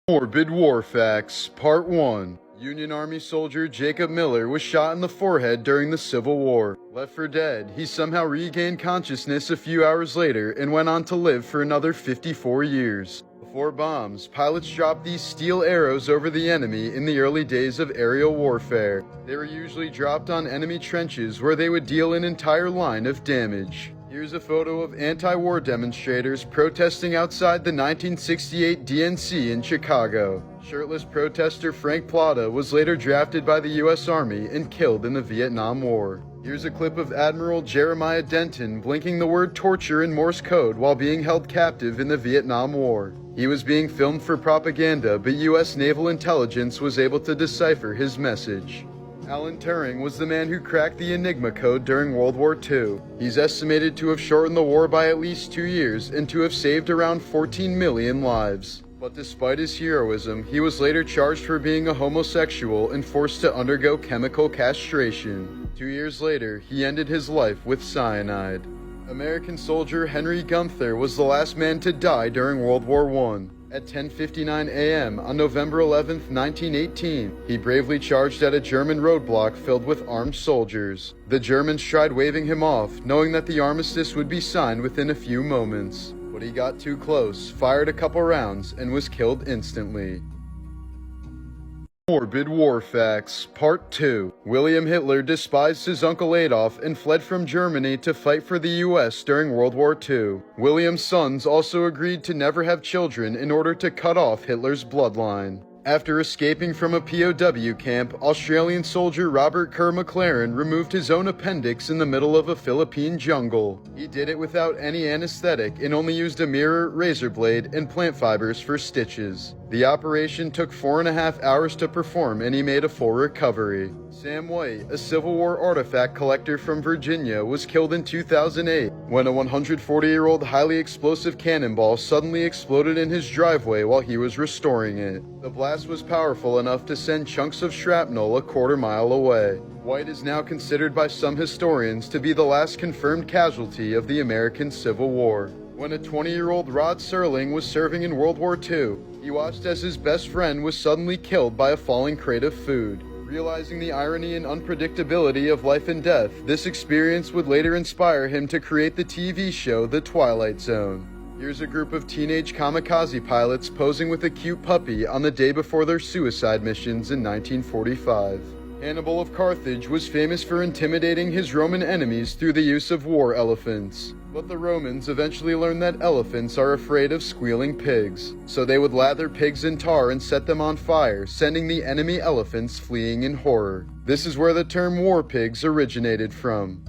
Morbid War Facts, Part 1. Union Army soldier Jacob Miller was shot in the forehead during the Civil War. Left for dead, he somehow regained consciousness a few hours later and went on to live for another 54 years. Before bombs, pilots dropped these steel arrows over the enemy in the early days of aerial warfare. They were usually dropped on enemy trenches where they would deal an entire line of damage. Here's a photo of anti-war demonstrators protesting outside the 1968 DNC in Chicago. Shirtless protester Frank Plata was later drafted by the U.S. Army and killed in the Vietnam War. Here's a clip of Admiral Jeremiah Denton blinking the word torture in Morse code while being held captive in the Vietnam War. He was being filmed for propaganda, but U.S. naval intelligence was able to decipher his message. Alan Turing was the man who cracked the Enigma code during World War II. He's estimated to have shortened the war by at least 2 years and to have saved around 14 million lives. But despite his heroism, he was later charged for being a homosexual and forced to undergo chemical castration. 2 years later, he ended his life with cyanide. American soldier Henry Gunther was the last man to die during World War I. At 10:59 a.m. on November 11, 1918, he bravely charged at a German roadblock filled with armed soldiers. The Germans tried waving him off, knowing that the armistice would be signed within a few moments. But he got too close, fired a couple rounds, and was killed instantly. Morbid War Facts, Part 2. William Hitler despised his uncle Adolf and fled from Germany to fight for the US during World War II. William's sons also agreed to never have children in order to cut off Hitler's bloodline. After escaping from a POW camp, Australian soldier Robert Kerr McLaren removed his own appendix in the middle of a Philippine jungle. He did it without any anesthetic and only used a mirror, razor blade, and plant fibers for stitches. The operation took 4.5 hours to perform and he made a full recovery. Sam White, a Civil War artifact collector from Virginia, was killed in 2008 when a 140-year-old highly explosive cannonball suddenly exploded in his driveway while he was restoring it. The blast was powerful enough to send chunks of shrapnel a quarter-mile away. White is now considered by some historians to be the last confirmed casualty of the American Civil War. When a 20-year-old Rod Serling was serving in World War II, he watched as his best friend was suddenly killed by a falling crate of food. Realizing the irony and unpredictability of life and death, this experience would later inspire him to create the TV show The Twilight Zone. Here's a group of teenage kamikaze pilots posing with a cute puppy on the day before their suicide missions in 1945. Hannibal of Carthage was famous for intimidating his Roman enemies through the use of war elephants. But the Romans eventually learned that elephants are afraid of squealing pigs, so they would lather pigs in tar and set them on fire, sending the enemy elephants fleeing in horror. This is where the term war pigs originated from.